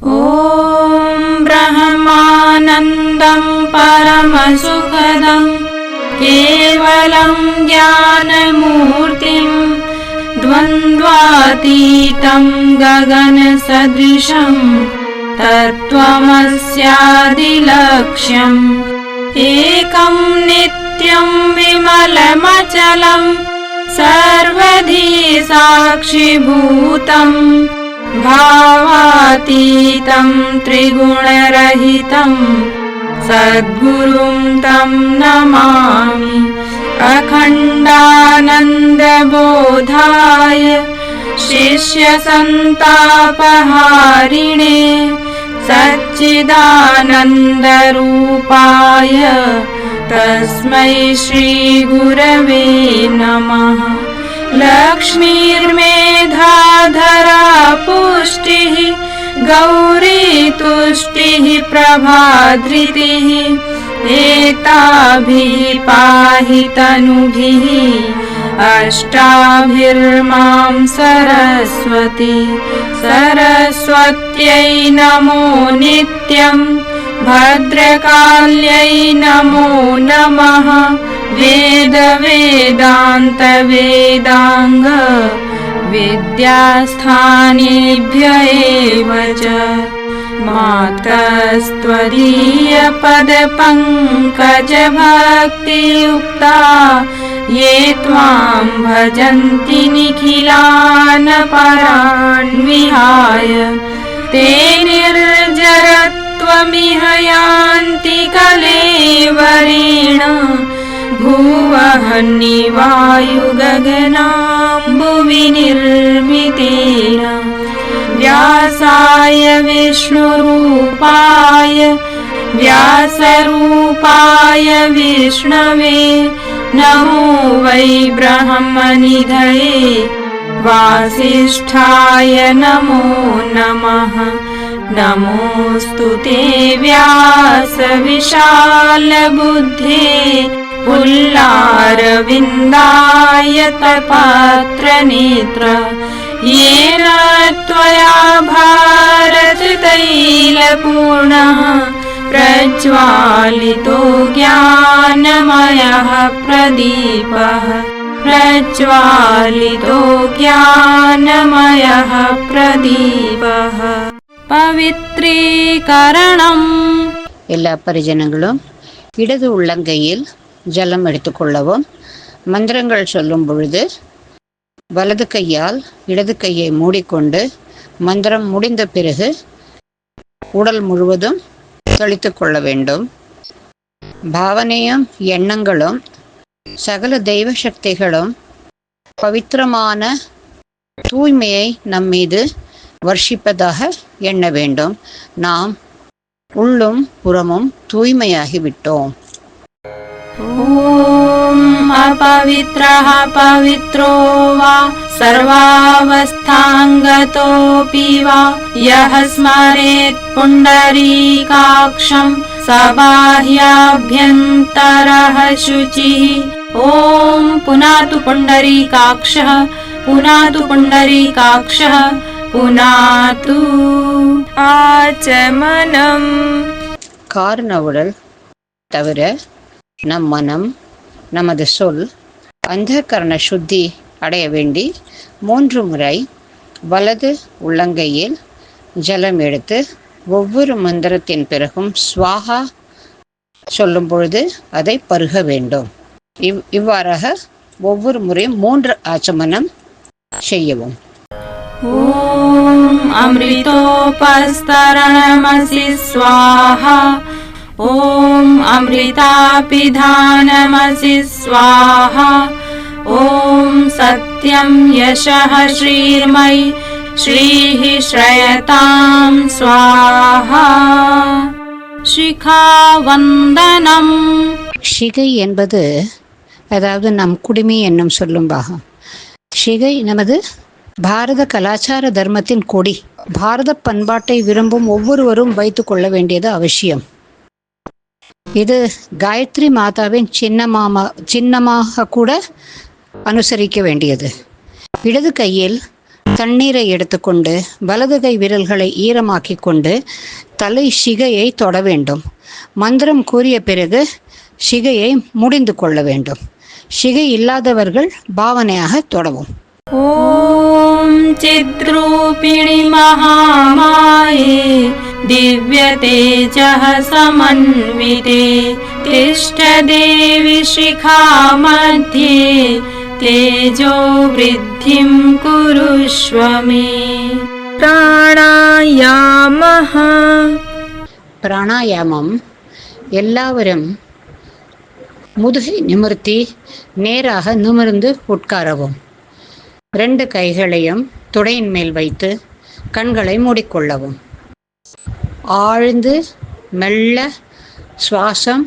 ॐ ब्रह्मानन्दं परमसुखदं केवलं ज्ञानमूर्तिं द्वन्द्वातीतं गगनसदृशं तत्त्वमस्यादिलक्ष्यम् एकं नित्यं विमलमचलं सर्वधी साक्षिभूतं भावातीतं त्रिगुणरहितं सद्गुरुं तं नमामि। अखण्डानन्दबोधाय शिष्यसन्तापहारिणे सच्चिदानन्दरूपाय तस्मै श्रीगुरवे नमः। लक्ष्मीर्मेधाधरा पुष्टिः गौरी तुष्टिः प्रभाधृतिः एताभिः पाहि तनुभिः अष्टाभिर्मां सरस्वती। सरस्वत्यै नमो नित्यं भद्रकाल्यै नमो नमः। वेदान्त विद्यास्थानेभ्य एव च मातस्त्वदीयपदपङ्कजभक्तियुक्ता ये त्वां भजन्ति निखिलान् परान् विहाय ते निर्जरत्वमिह यान्ति कलेवरेण भुवह्निवायुगगनाम्बुवि निर्मितेन। व्यासाय विष्णुरूपाय व्यासरूपाय विष्णवे नमो वै ब्रह्मनिधये वासिष्ठाय नमो नमः। नमोऽस्तु ते व्यास विशालबुद्धे पुल्लारविन्दाय तपत्रनेत्र येन त्वया भारततैलपूर्णः प्रज्वालितो ज्ञानमयः प्रदीपः प्रज्वालितो ज्ञानमयः प्रदीपः। பவித்ரீகரணம். எல்லா பரிஜனங்களும் இடது உள்ளங்கையில் ஜலம் எடுத்துக்கொள்ளவும். மந்திரங்கள் சொல்லும் பொழுது வலது கையால் இடது கையை மூடிக்கொண்டு மந்திரம் முடிந்த பிறகு உடல் முழுவதும் தெளித்து கொள்ள வேண்டும். பாவனையும் எண்ணங்களும் சகல தெய்வ சக்திகளும் பவித்திரமான தூய்மையை நம்மீது வர்ஷிப்பதாக எண்ண வேண்டும். நாம் உள்ளும் புறமும் தூய்மையாகிவிட்டோம். ஓம் अपवित्रः पवित्रो वा सर्वावस्थाङ्गतोऽपि वा यः स्मरेत् पुण्डरीकाक्षं स बाह्याभ्यन्तरः शुचिः। ॐ पुनातु पुण्डरीकाक्षः पुनातु पुण्डरीकाक्षः पुनातु आचमनम्. காரண உடல் தவிர நம் மனம் நமது சொல் அந்த கரண சுத்தி அடைய வேண்டி 3 முறை வலது உள்ளங்கையில் ஜலம் எடுத்து ஒவ்வொரு மந்திரத்தின் பிறகும் ஸ்வாஹா சொல்லும் பொழுது அதை பருக வேண்டும். இவ்வாறாக ஒவ்வொரு முறையும் 3 ஆச்சமனம் செய்யவும். ஓம் அம்ரிதோபஸ்தரணமசி ஸ்வாஹா. ஓம் அம்ரிதாபிதானமசி ஸ்வாஹா. ஓம் சத்யம் யசஹ ஸ்ரீர்மை ஸ்ரீஹி ஸ்ரயதாம் ஸ்வாஹா. சிகாவந்தனம். சிகை என்பது அதாவது நம் குடுமி என்னும் சொல்லும் பாகம். சிகை நமது பாரத கலாச்சார தர்மத்தின் கொடி. பாரத பண்பாட்டை விரும்பும் ஒவ்வொருவரும் வைத்து கொள்ள வேண்டியது அவசியம். இது காயத்ரி மாதாவின் சின்னமாக கூட அனுசரிக்க வேண்டியது. இடது கையில் தண்ணீரை எடுத்துக்கொண்டு வலது கை விரல்களை ஈரமாக்கி கொண்டு தலை சிகையை தொட வேண்டும். மந்திரம் கூறிய பிறகு சிகையை முடிந்து கொள்ள வேண்டும். சிகை இல்லாதவர்கள் பாவனையாக தொடவும். ஓம் சித்ரூபிணி மகாமாயே திவ்ய தேஜः समन्विते तिष्ठ देवी शिखा मध्ये तेजो वृद्धिं कुरुष्व मे. प्राणायामः. பிராணாயாமம். எல்லாவரும் முதுகை நிமிர்த்தி நேராக நிமிர்ந்து உட்காரவும். 2 கைகளையும் துடையின் மேல் வைத்து கண்களை மூடிக்கொள்ளவும். ஆழ்ந்து மெல்ல சுவாசம்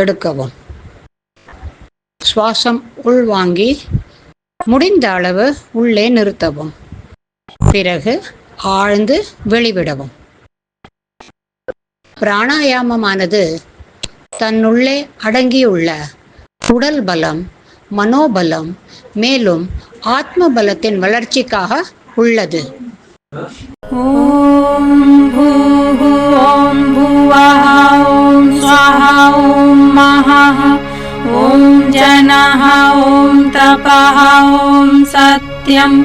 எடுக்கவும். சுவாசம் உள்வாங்கி முடிந்த அளவு உள்ளே நிறுத்தவும். பிறகு ஆழ்ந்து வெளிவிடவும். பிராணாயாமமானது தன்னுள்ளே அடங்கியுள்ள உடல் பலம், மனோபலம், மேலும் ஆத்ம பலத்தின் வளர்ச்சிக்காக உள்ளது. ஓம் பூஹு ஓம் புவஹ ஓம் ஸ்வஹா ஓம் மஹः ஓம் ஜனஹ ஓம் தபஹ ஓம் சத்யம்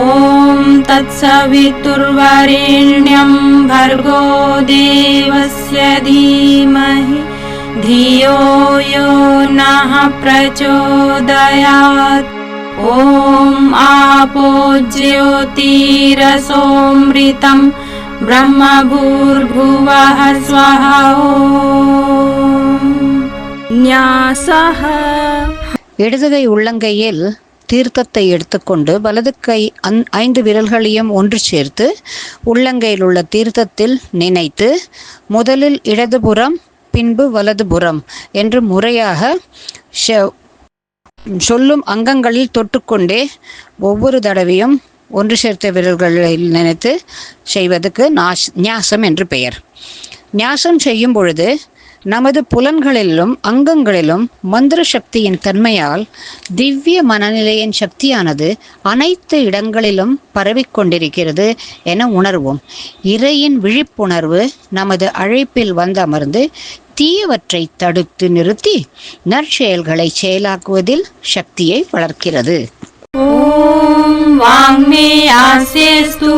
ஓம் தத்சவிதுர்வரேண்யம் भर्गो देवस्य धीमहि धियो यो नः प्रचोदयात्. ओम आपो ज्योतिरसोमृतं ब्रह्म भूर्भुवः स्वः. ओम न्यासः. இடதுகை உள்ளங்கையில் தீர்த்தத்தை எடுத்துக்கொண்டு வலது கை 5 விரல்களையும் ஒன்று சேர்த்து உள்ளங்கையில் உள்ள தீர்த்தத்தில் நினைத்து முதலில் இடதுபுறம் பின்பு வலதுபுறம் என்று முறையாக சொல்லும் அங்கங்களில் தொட்டுக்கொண்டே ஒவ்வொரு தடவையும் ஒன்று சேர்த்த விரல்களில் நினைத்து செய்வதற்கு ஞாசம் என்று பெயர். ஞாசம் செய்யும் பொழுது நமது புலன்களிலும் அங்கங்களிலும் மந்திர சக்தியின் தன்மையால் திவ்ய மனநிலையின் சக்தியானது அனைத்து இடங்களிலும் பரவிக்கொண்டிருக்கிறது என உணர்வோம். இறையின் விழிப்புணர்வு நமது அழைப்பில் வந்து அமர்ந்து தீயவற்றை தடுத்து நிறுத்தி நற்செயல்களை செயலாக்குவதில் சக்தியை வளர்க்கிறது. ஓம் வாங்மே ஆசேஸ்து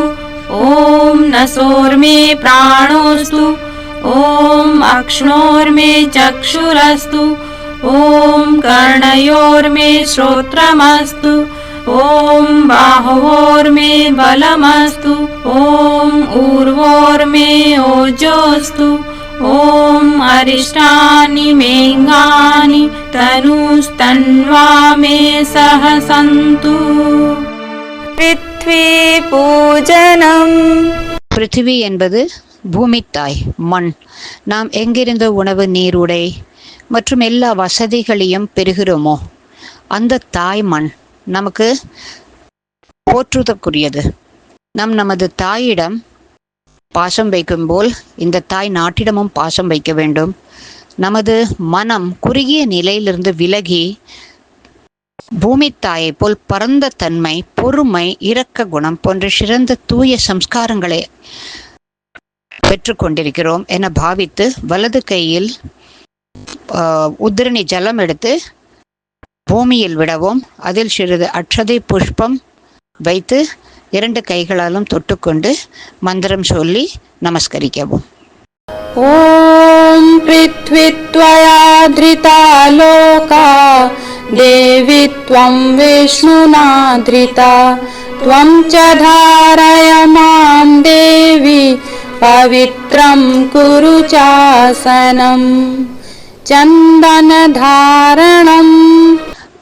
ஓம் நசோர்மே பிராணோஸ்து ஓம் அக்ஷ்ணோர்மே சக்ஷுரஸ்து ஓம் கர்ணயோர்மே ஸ்ரோத்ரமஸ்து ஓம் பாஹவோர்மே பலமஸ்து ஓம் ஊர்வோர்மே ஓஜோஸ்து ஓம் அரிஷ்டானி மேங்கானி தனுஸ்தன்வா மே சஹ சந்து. பிருத்வி பூஜனம். பிருத்திவி என்பது பூமித்தாய், மண். நாம் எங்கிருந்து உணவு, நீர், உடை மற்றும் எல்லா வசதிகளையும் பெறுகிறோமோ அந்த தாய் மண் நமக்கு போற்றுதற்குரியது. நமது தாயிடம் பாசம் வைக்கும் போல் இந்த தாய் நாட்டிடமும் பாசம் வைக்க வேண்டும். நமது மனம் குறுகிய நிலையிலிருந்து விலகி பூமி தாயை போல் பரந்த தன்மை, பொறுமை, இரக்க குணம் போன்ற சிறந்த தூய சம்ஸ்காரங்களை பெற்றுக்கொண்டிருக்கிறோம் என பாவித்து வலது கையில் உதிரணி ஜலம் எடுத்து பூமியில் விடவும். அதில் சிறிது அட்சதை புஷ்பம் வைத்து 2 கைகளாலும் தொட்டுக்கொண்டு மந்திரம் சொல்லி நமஸ்கரிக்கவும். ஓம் பிருத்வி த்வயா த்ரிதா லோகா தேவி த்வம் விஷ்ணுனா த்ரிதா த்வம் ச தாரய மாம் தேவி பவித்ரம் குரு சாசனம் சந்தன தாரணம்.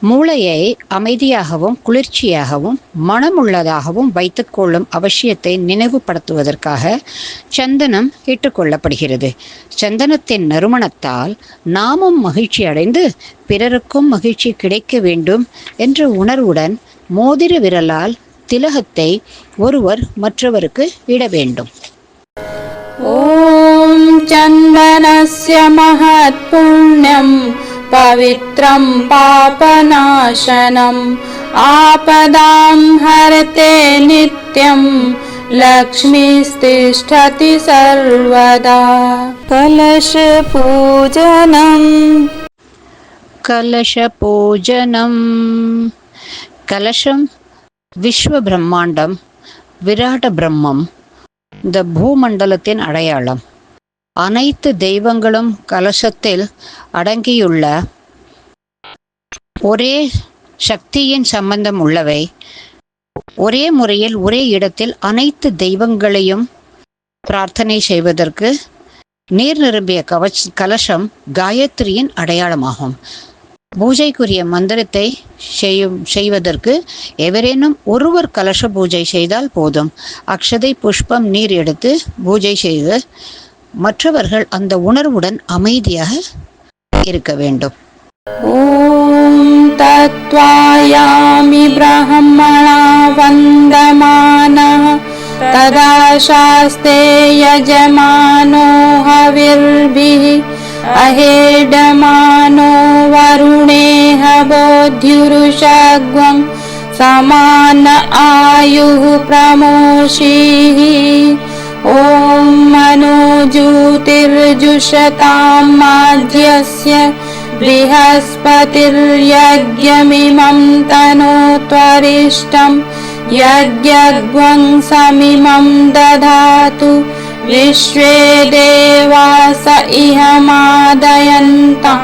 மூளையை அமைதியாகவும் குளிர்ச்சியாகவும் மனமுள்ளதாகவும் வைத்துக்கொள்ளும் அவசியத்தை நினைவுபடுத்துவதற்காக சந்தனம் இட்டுக்கொள்ளப்படுகிறது. சந்தனத்தின் நறுமணத்தால் நாமும் மகிழ்ச்சி அடைந்து பிறருக்கும் மகிழ்ச்சி கிடைக்க வேண்டும் என்ற உணர்வுடன் மோதிர விரலால் திலகத்தை ஒருவர் மற்றவருக்கு இட வேண்டும். ஓம் சந்தனஸ்ய மஹத் புண்ணியம் பவித்ரம் பாபநாசனம் आपदां हरते नित्यं लक्ष्मीस्तिष्ठति सर्वदा। कलशपूजनम् கலசபூஜனம். கலசம் விஸ்வ பிரம்மாண்டம், விராட பிரம்மம், இந்த பூமண்டலத்தின் அடையாளம். அனைத்து தெய்வங்களும் கலசத்தில் அடங்கியுள்ள ஒரே சக்தியின் சம்பந்தம் உள்ளவை. ஒரே முறையில் ஒரே இடத்தில் அனைத்து தெய்வங்களையும் பிரார்த்தனை செய்வதற்கு நீர் நிரம்பிய கலசம் காயத்ரியின் அடையாளமாகும். பூஜைக்குரிய மந்திரத்தை செய்வதற்கு எவரேனும் ஒருவர் கலச பூஜை செய்தால் போதும். அக்ஷதை, புஷ்பம், நீர் எடுத்து பூஜை செய்து மற்றவர்கள் அந்த உணர்வுடன் அமைதியாக இருக்க வேண்டும். ஓம் தத்வாயாமி பிரம்மணா வந்தமானः ததா சாஸ்தே யஜமானோ ஹவிர்பிः அஹேடமானோ வருணேஹ போத்யுருஷக்வம் சமான ஆயுः பிரமோஷீः. ஓம் மனோஜூதிர்ஜுஷதாம் மாத்யஸ்ய बृहस्पतिर्यज्ञमिमं तनोत्वरिष्टं यज्ञग्वं समिमं दधातु विश्वे देवास इहमादयन्ताम्.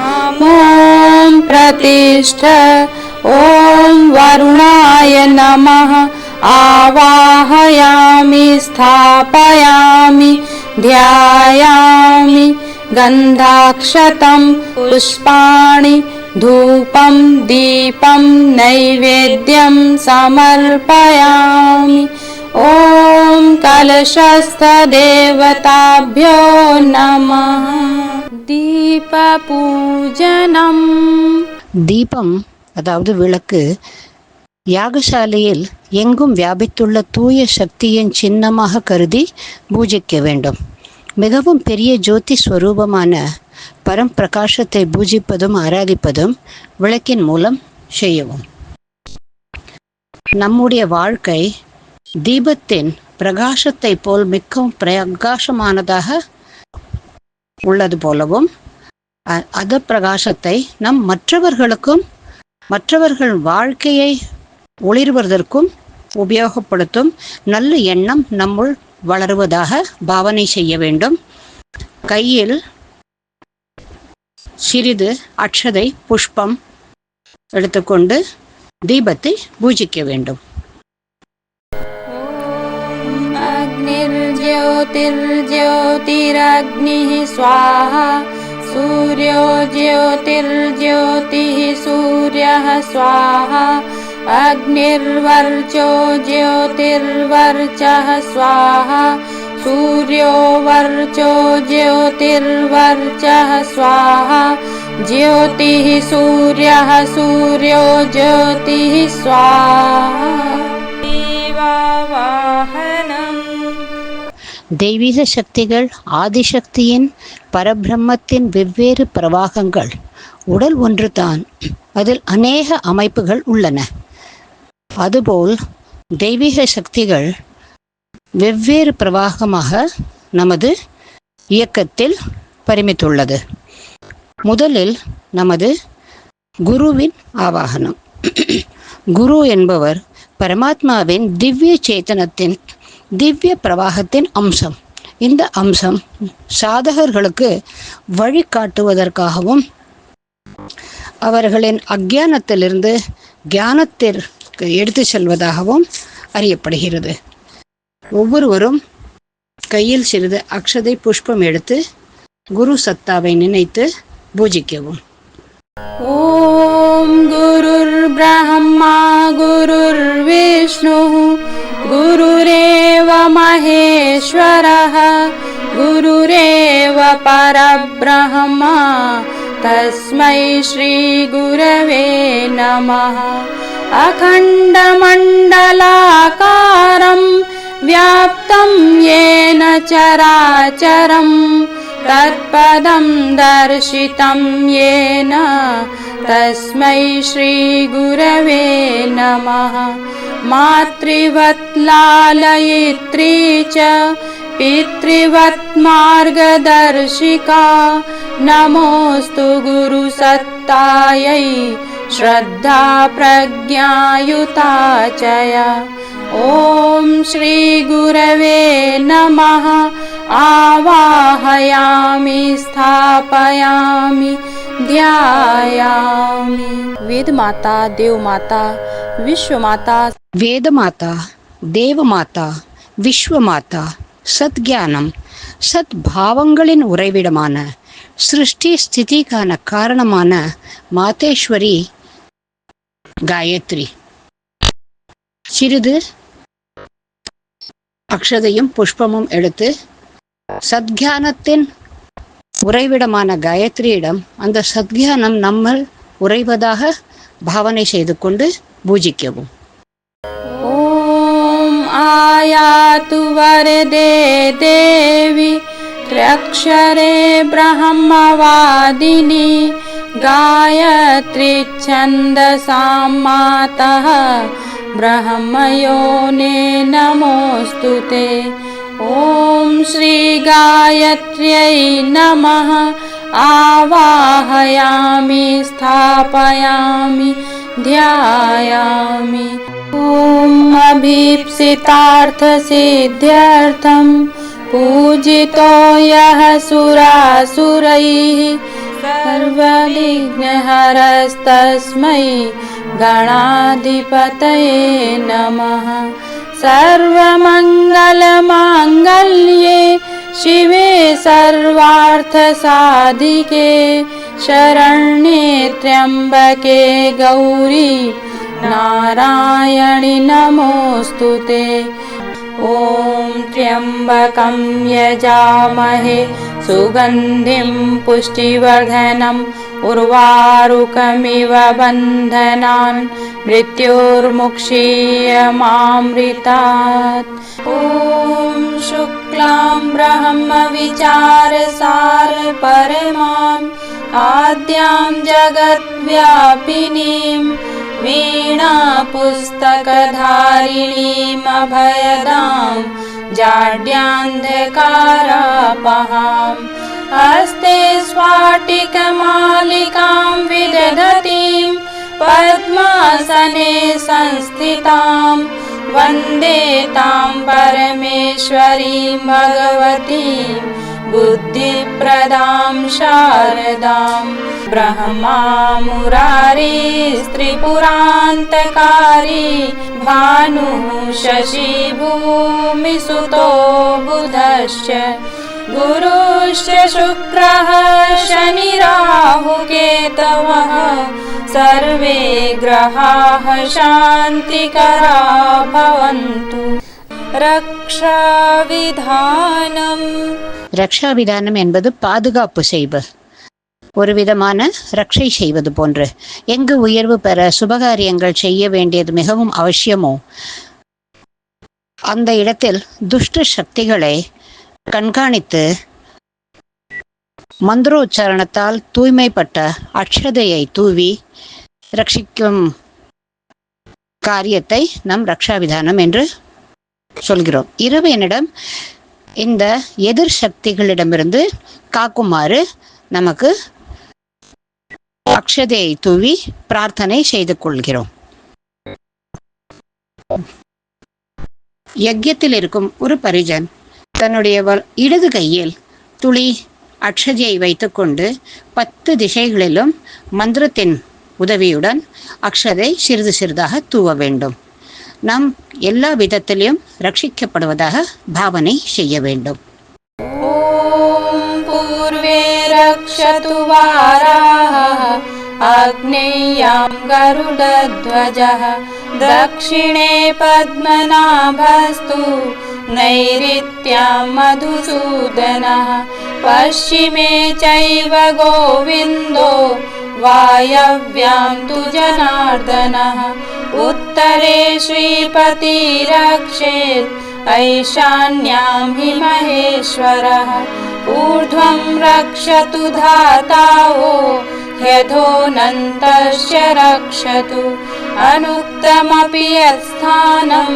ॐ प्रतिष्ठ. ॐ वरुणाय नमः. आवाहयामि, स्थापयामि, ध्यायामि. गन्धाक्षतं पुष्पाणि धूपं दीपं नैवेद्यं समर्पयामि. ॐ कलशस्थदेवताभ्यो नमः. दीपपूजनम्. தீபம் அதாவது விளக்கு யாகசாலையில் எங்கும் வியாபித்துள்ள தூய சக்தியின் சின்னமாக கருதி பூஜிக்க வேண்டும். மிகவும் பெரிய ஜோதி ஸ்வரூபமான பரம்பிரகாசத்தை பூஜிப்பதும் ஆராதிப்பதும் விளக்கின் மூலம் செய்யவும். நம்முடைய வாழ்க்கை தீபத்தின் பிரகாசத்தை போல் மிகவும் பிரகாசமானதாக உள்ளது போலவும் அந்த பிரகாசத்தை நம் மற்றவர்கள் வாழ்க்கையை ஒளிர்வதற்கும் உபயோகப்படுத்தும் நல்ல எண்ணம் நம்முள் வளருவதாக பாவனை செய்ய வேண்டும். கையில் சிறிது அக்ஷதை, புஷ்பம் எடுத்துக்கொண்டு தீபத்தை பூஜிக்க வேண்டும். अग्निर्ज्योतिर्ज्योतिरग्निः स्वाहा. सूर्यो ज्योतिर्ज्योतिः सूर्यः स्वाहा. अग्निर्वर्चो ज्योतिर्वर्चः स्वाहा. सूर्यो वर्चो ज्योतिर्वर्चः स्वाहा. ज्योतिः सूर्यः सूर्यो ज्योतिः स्वाहा. दीवावाहनम्. தெய்வீக சக்திகள் ஆதிசக்தியின் பரபிரம்மத்தின் வெவ்வேறு பிரவாகங்கள். உடல் ஒன்றுதான், அதில் அநேக அமைப்புகள் உள்ளன. அதுபோல் தெய்வீக சக்திகள் வெவ்வேறு பிரவாகமாக நமது இயக்கத்தில் பரிமித்துள்ளது. முதலில் நமது குருவின் ஆவாகனம். குரு என்பவர் பரமாத்மாவின் திவ்ய சேத்தனத்தின் திவ்ய பிரவாகத்தின் அம்சம். இந்த அம்சம் சாதகர்களுக்கு வழிகாட்டுவதற்காகவும் அவர்களின் அஞ்ஞானத்திலிருந்து ஞானத்திற்கு எடுத்து செல்வதாகவும் அறியப்படுகிறது. ஒவ்வொருவரும் கையில் சிறிது அக்ஷதை, புஷ்பம் எடுத்து குரு சத்தாவை நினைத்து பூஜிக்கவும். ஓம் குருர் பிரம்மா குருர் விஷ்ணு குருரேவ மகேஸ்வரः குருரேவ பரபிரம்மா தஸ்மை ஸ்ரீ குரவே நமः. अखण्डमण्डलाकारं व्याप्तं येन चराचरं तत्पदं दर्शितं येन तस्मै श्रीगुरवे नमः। मातृवत् लालयित्री च पितृवत् मार्गदर्शिका नमोऽस्तु गुरुसत्तायै श्रद्धा प्रज्ञायुता च या। ॐ श्रीगुरवे नमः। आवाहयामि स्थापयामि ध्यायामि। वेदमाता देवमाता विश्वमाता। வேதமாதா, தேவமாதா, விஸ்வமாதா, சத்ஞானம் சத்பாவங்களின் உறைவிடமான சிருஷ்டி ஸ்திதிக்கான காரணமான மாதேஸ்வரி காயத்ரி. சிறிது அக்ஷதையும் புஷ்பமும் எடுத்து சத்ஞானத்தின் உறைவிடமான காயத்ரியிடம் அந்த சத்ஞானம் நம்மள் உறைவதாக பாவனை செய்து கொண்டு பூஜிக்கவும். ஓம் ஆயாத்து வரதே தேவி த்ர்யக்ஷரே பிரம்மவாதினி காயத்ரி சந்தசாம் மாதः ब्रह्मयोने नमोऽस्तुते। ॐ श्री गायत्र्यै नमः। आवाहयामि स्थापयामि ध्यायामि। ॐ अभीप्सितार्थसिद्ध्यर्थं पूजितो यः सुरासुरैः सर्वविघ्नहरस्तस्मै गणाधिपतये नमः। सर्वमङ्गलमाङ्गल्ये शिवे सर्वार्थसाधिके शरण्ये त्र्यम्बके गौरी नारायणि नमोऽस्तुते। ॐ त्र्यम्बकं यजामहे सुगन्धिं पुष्टिवर्धनम् उर्वारुकमिव बन्धनान् मृत्योर्मुक्षीयमामृतात्। ॐ शुक्लां ब्रह्मविचारसार परमां आद्यां जगद्व्यापिनीं वीणापुस्तकधारिणीम् अभयदां जाड्यान्धकारापहाम् हस्ते स्फाटिकमालिकां विदधतीं पद्मासने संस्थितां वन्दे तां परमेश्वरीं भगवतीं बुद्धिप्रदां शारदां। ब्रह्मा मुरारी त्रिपुरान्तकारी भानुः शशि भूमिसुतो बुधश्च गुरुश्च शुक्रः शनिराहुकेतवः सर्वे ग्रहाः शान्तिकरा भवन्तु। ரக்ஷாவிதானம். ரக்ஷாவிதானம் என்பது பாதுகாப்பு செய்வது, ஒரு விதமான ரக்ஷை செய்வது போன்று. எங்கு உயர்வு பெற சுபகாரியங்கள் செய்ய வேண்டியது மிகவும் அவசியமோ அந்த இடத்தில் துஷ்ட சக்திகளை கண்காணித்து மந்திரோச்சாரணத்தால் தூய்மைப்பட்ட அக்ஷதையை தூவி ரட்சிக்கும் காரியத்தை நம் ரக்ஷாவிதானம் என்று சொல்கிறோம். இறைவனிடம் இந்த எதிர் சக்திகளிடமிருந்து காக்குமாறு நமக்கு அக்ஷதையை தூவி பிரார்த்தனை செய்து கொள்கிறோம். யஜ்யத்தில் இருக்கும் ஒரு பரிஜன் தன்னுடைய இடது கையில் துளி அக்ஷதையை வைத்துக்கொண்டு 10 திசைகளிலும் மந்திரத்தின் உதவியுடன் அக்ஷதை சிறிது சிறிதாக தூவ வேண்டும். நாம் எல்லா விதத்திலும் ரட்சிக்கப்படுவதாக பாவனை செய்ய வேண்டும். ஓம் பூர்வே ரக்ஷது வாராஹ அக்னேயாம் கருடத்வஜः தக்ஷிணே பத்மநாபஸ்து நைரித்யாம் மதுசூதனः பश्चिमे चैव गोविन्दो वायव्यां तु जनार्दनः उत्तरे श्रीपतिरक्षेत् ऐशान्यां हि महेश्वरः ऊर्ध्वं रक्षतु धातावो ह्यधोऽनन्तश्च रक्षतु अनुक्तमपि यत्स्थानं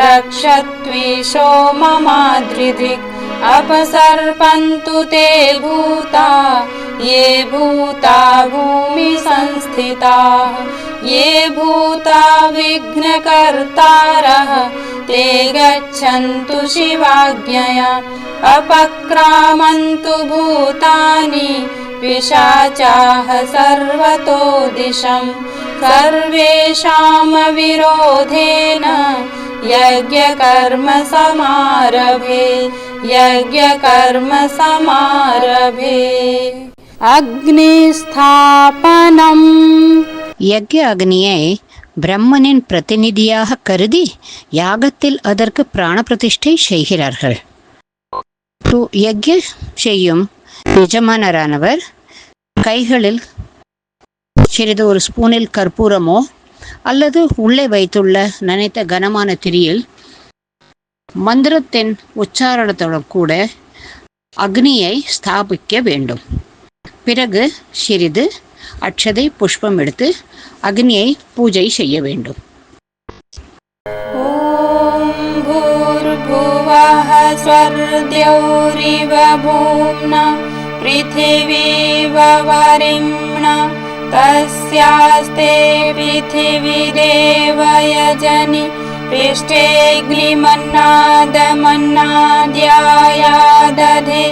रक्षत्विशो ममाद्रिधिक् अपसर्पन्तु ते भूता ये भूता भूमि संस्थिताः ये भूता विघ्नकर्तारः ते गच्छन्तु शिवाज्ञया अपक्रामन्तु भूतानि पिशाचाः सर्वतो दिशं सर्वेषां विरोधेन यज्ञकर्मसमारभे அக்னிஸ்தாபனம். யக்ஞ அக்னியை பிரம்மனின் பிரதிநிதியாக கருதி யாகத்தில் அதற்கு பிராண பிரதிஷ்டை செய்கிறார்கள். யக்ஞ செய்யும் எஜமானரானவர் கைகளில் சிறிது ஒரு ஸ்பூனில் கற்பூரமோ அல்லது உள்ளே வைத்துள்ள நனைத்த கனமான திரியில் மந்திரத்தின் உச்சாரணத்துடன் கூட அக்னியை ஸ்தாபிக்க வேண்டும். பிறகு சிறிது அட்சதை புஷ்பம் எடுத்து அக்னியை பூஜை செய்ய வேண்டும். ஓம் பூர்புவः ஸ்வர்த்யௌரிவ பூம்னா பிருத்திவீவ வரிம்னா தஸ்யாஸ்தே பிருத்திவிதேவ யஜனி पिष्टेऽग्निमन्नादमन्नाद्यायादधे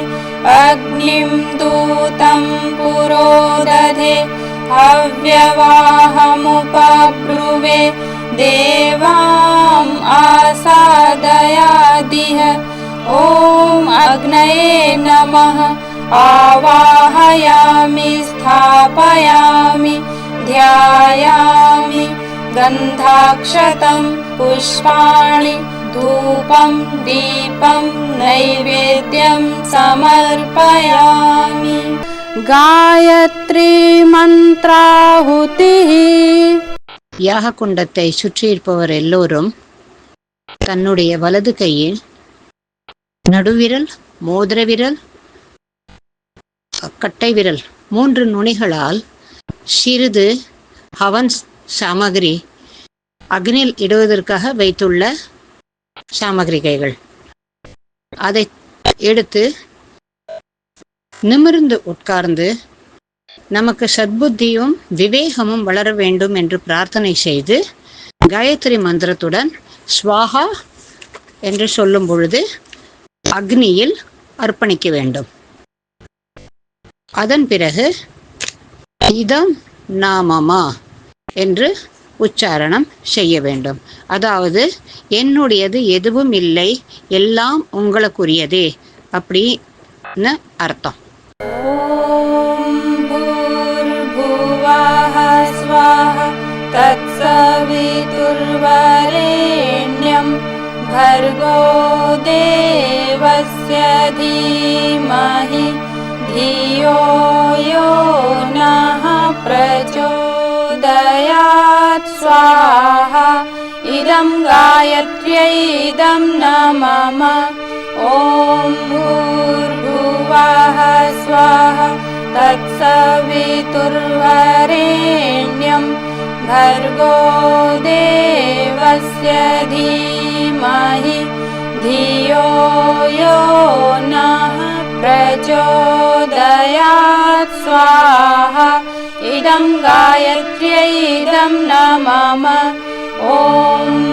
अग्निं दूतं पुरोदधे हव्यवाहमुपब्रुवे देवाम् आसादयादिह ॐ अग्नये नमः आवाहयामि स्थापयामि ध्यायामि गन्धाक्षतं पुष्पाणि धूपं दीपं नैवेद्यं समर्पयामि गायत्री मन्त्राहुतिः. யாக குண்டத்தை சுற்றியிருப்பவர் எல்லோரும் தன்னுடைய வலது கையில் நடுவிரல், மோதிர விரல், கட்டை விரல் 3 நுனிகளால் சிறிது ஹவன் சாமகிரி அக்னியில் இடுவதற்காக வைத்துள்ள சாமகிரிகைகள் அதை எடுத்து நிமிர்ந்து உட்கார்ந்து நமக்கு சத்புத்தியும் விவேகமும் வளர வேண்டும் என்று பிரார்த்தனை செய்து காயத்ரி மந்திரத்துடன் ஸ்வாஹா என்று சொல்லும் பொழுது அக்னியில் அர்ப்பணிக்க வேண்டும். அதன் பிறகு இதம் நாமமா என்று உச்சாரணம் செய்ய வேண்டும். அதாவது என்னுடையது எதுவும் இல்லை, எல்லாம் உங்களுக்குரியதே அப்படின்னு அர்த்தம். ஓம் பூர்புவः ஸ்வாஹா தத்சவிதுர்வரேண்யம் भर्गो देवस्य धीमहि धियो यो नः प्रचोदयात् स्वाहा इदं गायत्र्यै इदं न मम ॐ भूर्भुवः स्वाहा तत्सवितुर्वरेण्यं भर्गो देवस्य धीमहि धियो यो नः प्रचोदयात् स्वाहा इदं गायत्र्यै इदं न मम ॐ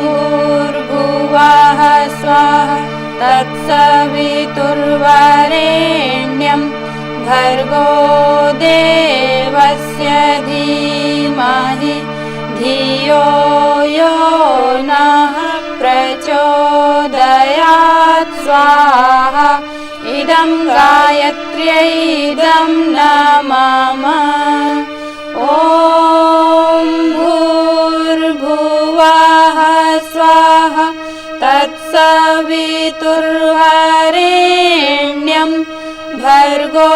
भूर्भुवः स्वाहा तत्सवितुर्वरेण्यं भर्गो देवस्य धीमहि धियो यो नः प्रचोदयात् स्वाहा इदं गायत्र्यै इदं न मम ॐ भूर्भुवः स्वाहा तत्सवितुर्वरेण्यं भर्गो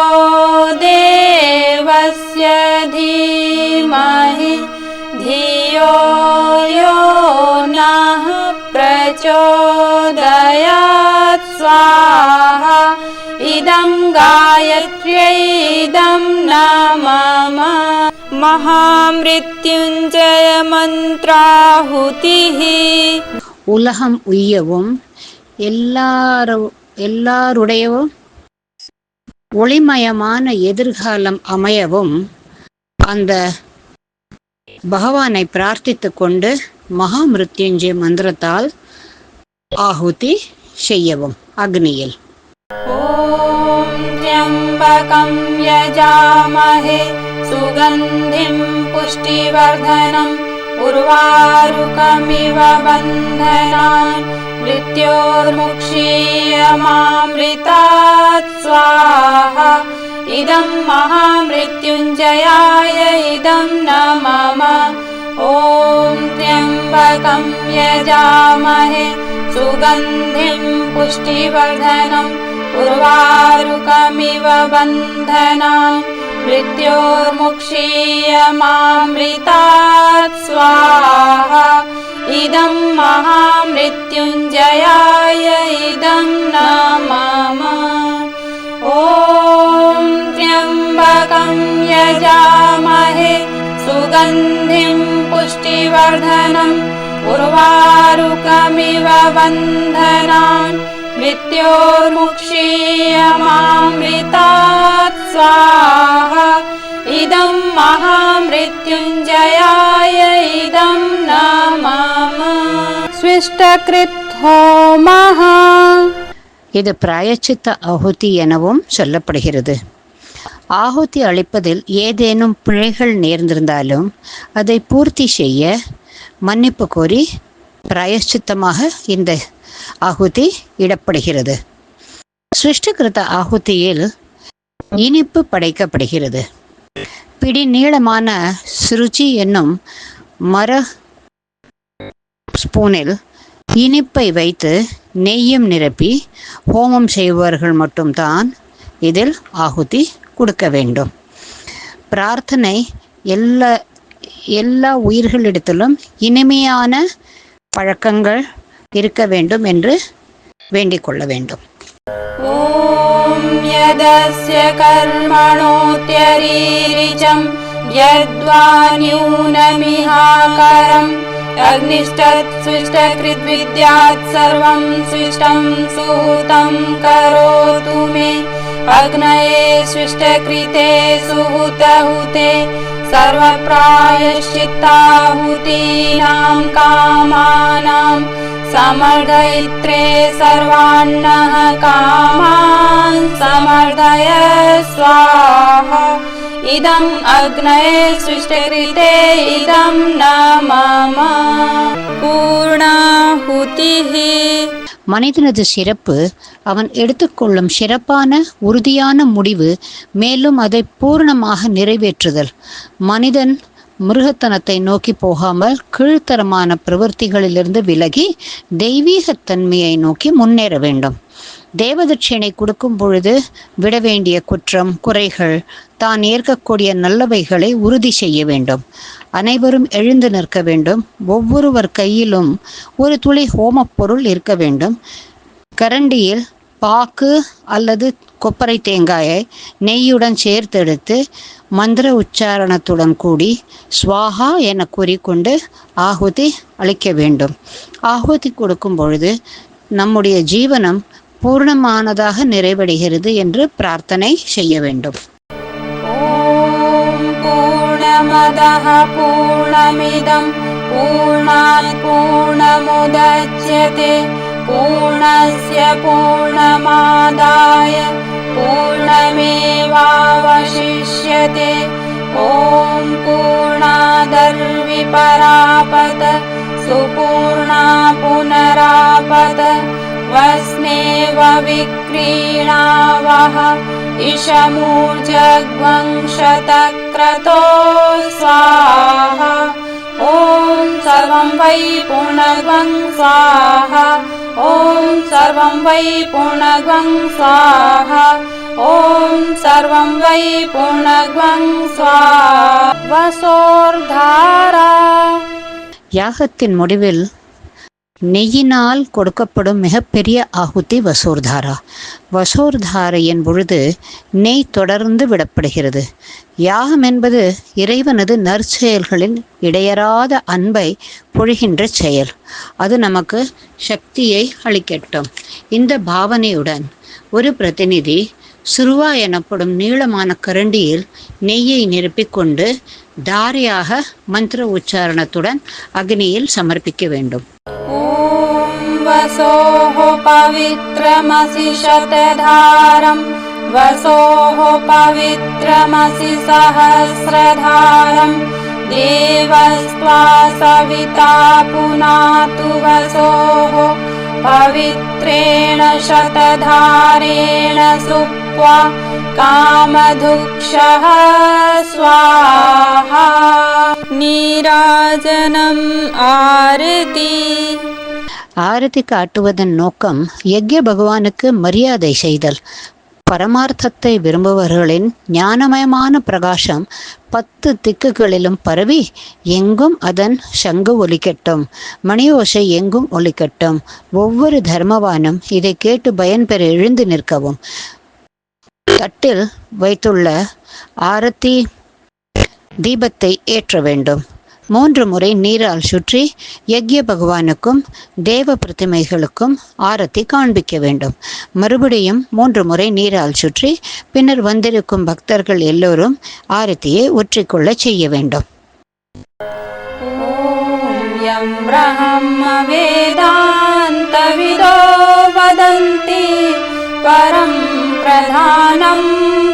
देवस्य धीमहि धियो यो नः प्रचोदयात् स्वाहा इदं गायत्र्यै इदं न मम महामृत्युञ्जय मन्त्राहुतिः உலகம் உய்யவும் எல்லாருடையவும் ஒளிமயமான எதிர்காலம் அமையவும் அந்த பகவானை பிரார்த்தித்து கொண்டு மகாமிருத்யுஞ்சய மந்திரத்தால் ஆகுதி செய்யவும் அக்னியில். ஓம் த்ர்யம்பகம் யஜாமஹே சுகந்திம் புஷ்டிவர்தனம் உர்வாருகமிவ பந்தனான் மிருத்யோர்முக்ஷீயமாம்ரிதாத் ஸ்வாஹா இதம் மகாமிருத்யுஞ்சயாய இதம் ந மம ஓம் த்ர்யம்பகம் யஜாமஹே சுகந்திம் புஷ்டிவர்தனம் உர்வாருகமிவ பந்தனான் மிருத்யோர்முக்ஷீயமாம்ரிதாத் ஸ்வாஹா இதம் மகாமிருத்யுஞ்சயாய இதம் ந மம ஓம் த்ர்யம்பகம் யஜாமஹே சுகந்திம் புஷ்டிவர்தனம் உர்வாருகமிவ பந்தனான் மிருத்யோர்முக்ஷீயமாம்ரிதாத் ஸ்வாஹா இதம் மகாமிருத்யுஞ்சயாய இதம் ந மம ஸ்விஷ்டக்ருத் ஹோமஹ. இது பிராயச்சித்த ஆகுதி எனவும் சொல்லப்படுகிறது. ஆகுதி அளிப்பதில் ஏதேனும் பிழைகள் நேர்ந்திருந்தாலும் அதை பூர்த்தி செய்ய மன்னிப்பு கோரி பிராயச்சித்தமாக இந்த ஆகுதி இடப்படுகிறது. சிருஷ்டகிருத ஆகுதியில் இனிப்பு படைக்கப்படுகிறது. பிடி நீளமான சுருச்சி என்னும் மர ஸ்பூனில் இனிப்பை வைத்து நெய்யும் நிரப்பி ஹோமம் செய்பவர்கள் மட்டும்தான் இதில் ஆகுதி கொடுக்க வேண்டும். பிரார்த்தனை எல்லா உயிர்களிடத்திலும் இனிமையான பழக்கங்கள் இருக்க வேண்டும் என்று வேண்டிக் கொள்ள வேண்டும். ஓம் யதஸ்ய கர்மணோத்யரீரிச்சம் யத்வா ந்யூனமிஹாகரம் அக்னிஷ்டத் ஸ்விஷ்டக்ருத் வித்யாத் சர்வம் ஸ்விஷ்டம் சுஹுதம் கரோது மே அக்னயே ஸ்விஷ்டக்ருதே சுஹுதஹுதே सर्वप्रायश्चित्ताहुतीनां कामानां समर्दयित्रे सर्वान्नः कामान् समर्दय स्वाहा इदम् अग्नये स्विष्टकृते इदं न मम पूर्णाहुतिः. மனிதனது சிறப்பு அவன் எடுத்துக்கொள்ளும் சிறப்பான உறுதியான முடிவு, மேலும் அதை பூர்ணமாக நிறைவேற்றுதல். மனிதன் மிருகத்தனத்தை நோக்கி போகாமல் கீழ்த்தரமான பிரவൃத்திகளிலிருந்து விலகி தெய்வீகத்தன்மையை நோக்கி முன்னேற வேண்டும். தேவதட்சிணை கொடுக்கும் பொழுது விட வேண்டிய குற்றம் குறைகள், தான் ஏற்கக்கூடிய நல்லவைகளை உறுதி செய்ய வேண்டும். அனைவரும் எழுந்து நிற்க வேண்டும். ஒவ்வொருவர் கையிலும் ஒரு துளி ஹோமப் பொருள் இருக்க வேண்டும். கரண்டியில் பாக்கு அல்லது கொப்பரை தேங்காயை நெய்யுடன் சேர்த்தெடுத்து மந்திர உச்சாரணத்துடன் கூடி ஸ்வாஹா என கூறிக்கொண்டு ஆகுதி அளிக்க வேண்டும். ஆகுதி கொடுக்கும் பொழுது நம்முடைய ஜீவனம் பூர்ணமானதாக நிறைவடைகிறது என்று பிரார்த்தனை செய்ய வேண்டும். ஓம் பூர்ணமதః பூர்ணமிதம் பூர்ணாத் பூர்ணமுதச்யதே பூர்ணஸ்ய பூர்ணமாதாய பூர்ணமேவாவசிஷ்யதே. ஓம் பூர்ணாதர்விபராபத சுபூர்ணா புனராபத வஸ்னேவ விக்ரீணாவஹ இஷமூர்ஜக்வங்ஷதக்ரதோ ஸ்வாஹா. ஓம் சர்வம் வை பூர்ணக்வங் ஸ்வாஹா. ஓம் சர்வம் வை பூர்ணக்வங் ஸ்வாஹா. ஓம் சர்வம் வை பூர்ணக்வங் ஸ்வாஹா. வசோர்தாரா. யாகத்தின் முடிவில் நெய்யினால் கொடுக்கப்படும் மிகப்பெரிய ஆகுதி வசோர்தாரா. வசோர்தாரையின் பொழுது நெய் தொடர்ந்து விடப்படுகிறது. யாகம் என்பது இறைவனது நற்செயல்களில் இடையறாத அன்பை பொழிகின்ற செயல். அது நமக்கு சக்தியை அளிக்கட்டும். இந்த பாவனையுடன் ஒரு பிரதிநிதி சுருவா எனப்படும் நீளமான கரண்டியில் நெய்யை நிரப்பிக்கொண்டு தாரையாக மந்திர உச்சாரணத்துடன் அக்னியில் சமர்ப்பிக்க வேண்டும். ஓம் வசோஹ பவித்ரமசி சததாரம் வசோஹ பவித்ரமசி சஹஸ்ரதாரம் தேவஸ்த்வா சவிதா புனாது வசோஹ பவித்ரேண சததாரேண சுப்வா காமதுக்ஷஹ ஸ்வாஹா. நீராஜனம் ஆரதி. ஆரதி காட்டுவதன் நோக்கம் யக்ய பகவானுக்கு மரியாதை செய்தல். பரமார்த்தத்தை விரும்புபவர்களின் ஞானமயமான பிரகாசம் 10 திக்குகளிலும் பரவி எங்கும் அதன் சங்கு ஒலிக்கட்டும், மணியோசை எங்கும் ஒலிக்கட்டும். ஒவ்வொரு தர்மவானும் இதை கேட்டு பயன்பெற எழுந்து நிற்கவும். தட்டில் வைத்துள்ள ஆரத்தி தீபத்தை ஏற்ற வேண்டும். 3 முறை நீரால் சுற்றி யக்ய பகவானுக்கும் தேவ பிரதிமைகளுக்கும் ஆரத்தி காண்பிக்க வேண்டும். மறுபடியும் 3 முறை நீரால் சுற்றி பின்னர் வந்திருக்கும் பக்தர்கள் எல்லோரும் ஆரத்தியை ஒற்றிக்கொள்ள செய்ய வேண்டும். ஓம் யம் பிரம்ம வேதாந்தவிதோ வதந்தி பரம் பிரதானம்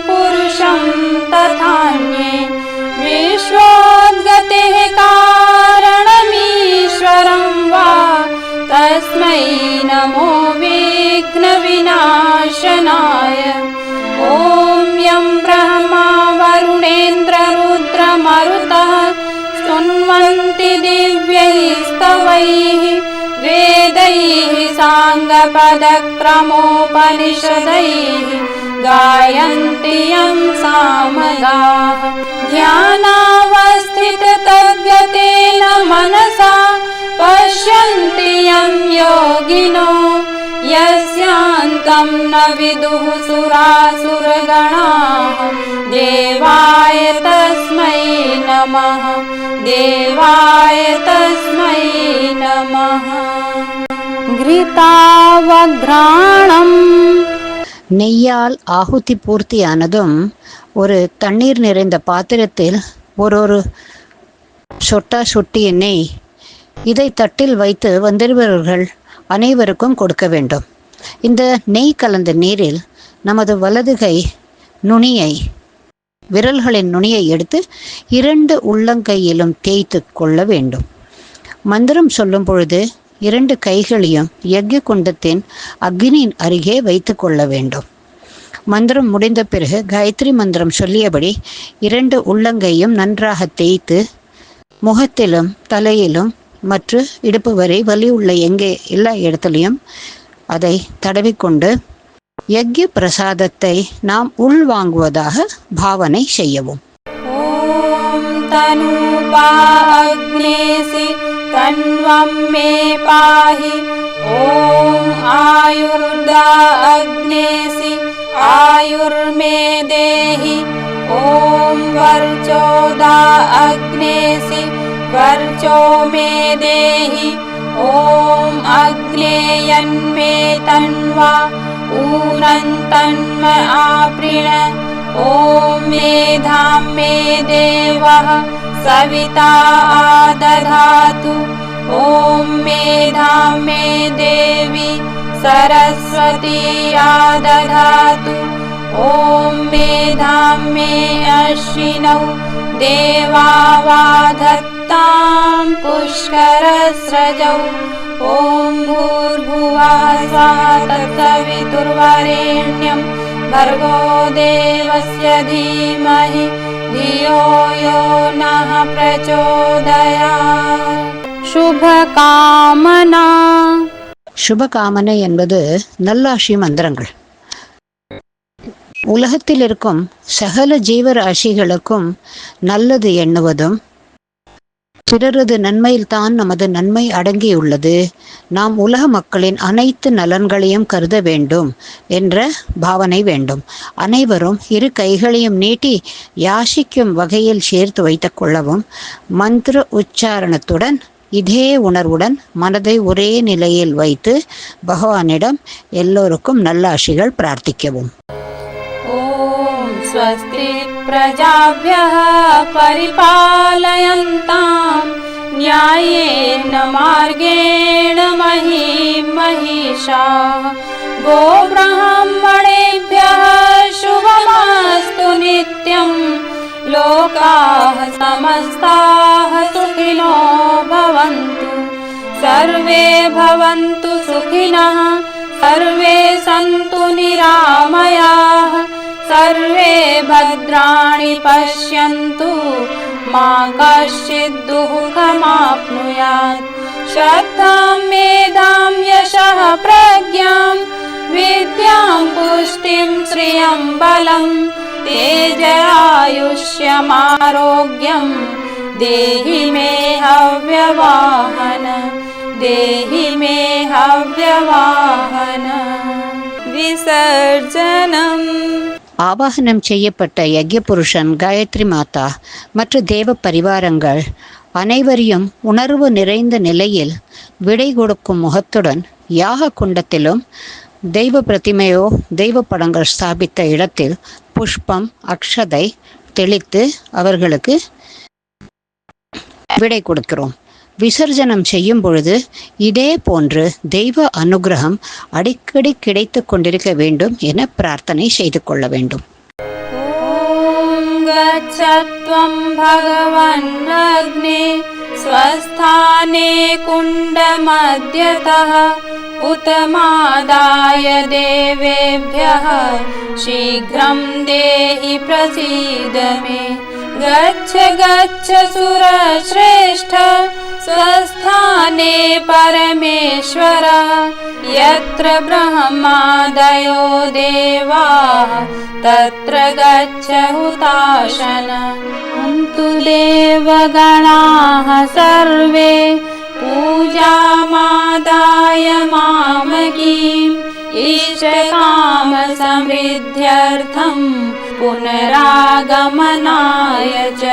புருஷம் ததான்யே விஸ்வோத்கதேஹ காரணமீஸ்வரம் வா தஸ்மை நமோ விக்ன விநாசனாய. ஓம் யம் பிரம்மா வருணேந்திர ருத்ர மருதः स्तुन्वन्ति दिव्यैस्तवैः वेदैः साङ्गपदक्रमोपनिषदैः गायन्ति यं सामगाः. ध्यानावस्थिततद्गतेन मनसा पश्यन्ति यं योगिनो यस्यान्तं न विदुः सुरासुरगणाः. देवाय तस्मै नमः, देवाय तस्मै नमः. घृतावघ्राणम्. நெய்யால் ஆகுதி பூர்த்தியானதும் ஒரு தண்ணீர் நிறைந்த பாத்திரத்தில் ஒரு சொட்டா சொட்டிய நெய் இதை தட்டில் வைத்து வந்திருப்பவர்கள் அனைவருக்கும் கொடுக்க வேண்டும். இந்த நெய் கலந்த நீரில் நமது வலது கை நுனியை விரல்களின் நுனியை எடுத்து 2 உள்ளங்கையிலும் தேய்த்து கொள்ள வேண்டும். மந்திரம் சொல்லும் பொழுது 2 கைகளையும் யக்ய குண்டத்தின் அக்னியின் அருகே வைத்து கொள்ள வேண்டும். மந்திரம் முடிந்த பிறகு காயத்ரி மந்திரம் சொல்லியபடி 2 உள்ளங்கையும் நன்றாக தேய்த்து முகத்திலும் தலையிலும் மற்றும் இடுப்பு வரை வலி உள்ள எல்லா இடத்துலையும் அதை தடவிக்கொண்டு யக்ய பிரசாதத்தை நாம் உள்வாங்குவதாக பாவனை செய்யவும். ஓம் தனுபா அக்னேசி தன்வம் மே பாஹி. ஓம் ஆயுர்தா அக்னேசி ஆயுர்மே தேஹி. ஓம் வர்ச்சோதா அக்னேசி வர்ச்சோ மே தேஹி. ஓம் அக்னேயன்மே தன்வா ஊனந்தன்ம ஆப்ரிண. ஓம் மேதாம் மே தேவः சவிதா ஆததாது. ஓம் மேதாம் மே தேவி சரஸ்வதி ஆததாது. ஓம் மேதாம் மே அஸ்வினௌ தேவாவாதத்தாம் புஷ்கரஸ்ரஜௌ. ஓம் பூர்புவः ஸ்வः தத்சவிதுர்வரேண்யம் भर्गो देवस्य धीमहि धियो यो नः प्रचोदयात्. शुभकामना. சுபகாமனை என்பது நல்லாசி மந்திரங்கள். உலகத்தில் இருக்கும் சகல ஜீவராசிகளுக்கும் நல்லது எண்ணுவதும் பிறரது நன்மையில்தான் நமது நன்மை அடங்கியுள்ளது. நாம் உலக மக்களின் அனைத்து நலன்களையும் கருத வேண்டும் என்ற பாவனை வேண்டும். அனைவரும் இரு கைகளையும் நீட்டி யாசிக்கும் வகையில் சேர்த்து வைத்துக் கொள்ளவும். மந்திர உச்சாரணத்துடன் இதே உணர்வுடன் மனதை ஒரே நிலையில் வைத்து பகவானிடம் எல்லோருக்கும் நல்லாசிகள் பிரார்த்திக்கவும். ஓம் ஸ்வஸ்தி பிரஜாப்யः பரிபாலயந்தாம் न्यायेन मार्गेण महीम् महिषाः गोब्राह्मणेभ्यः शुभमस्तु नित्यं लोकाः समस्ताः सुखिनो भवन्तु सर्वे भवन्तु सुखिनः सर्वे सन्तु निरामयाः सर्वे भद्राणि पश्यन्तु मा कश्चित् दुःखमाप्नुयात् श्रद्धां मेधां यशः प्रज्ञां विद्यां पुष्टिं श्रियं बलं तेजरायुष्यमारोग्यं देहि मे हव्यवाहन देहि मे हव्यवाहन विसर्जनम्. ஆவாகனம் செய்யப்பட்ட யக்ய புருஷன், காயத்ரி மாதா மற்ற தேவ பரிவாரங்கள் அனைவரையும் உணர்வு நிறைந்த நிலையில் விடை கொடுக்கும் முகத்துடன் யாக குண்டத்திலும் தெய்வ பிரதிமையோ தெய்வ படங்கள் ஸ்தாபித்த இடத்தில் புஷ்பம் அக்ஷதை தெளித்து அவர்களுக்கு விடை கொடுக்கிறோம். விசர்ஜனம் செய்யும் பொழுது இதே போன்று தெய்வ அனுகிரகம் அடிக்கடி கிடைத்து கொண்டிருக்க வேண்டும் என பிரார்த்தனை செய்து கொள்ள வேண்டும். ஓம் கச்சத்வம் பகவன் அக்னே ஸ்வஸ்தானே குண்டமத்யதः உதமாதாய தேவேभ्यः शीघ्रं देहि प्रसीद मे गच्छ गच्छ सुरश्रेष्ठ स्वस्थाने परमेश्वर यत्र ब्रह्मादयो देवाः तत्र गच्छ हुताशन अन्तु देवगणाः सर्वे पूजामादाय मामकीम् इष्टकामसमृद्ध्यर्थं पुनरागमनाय च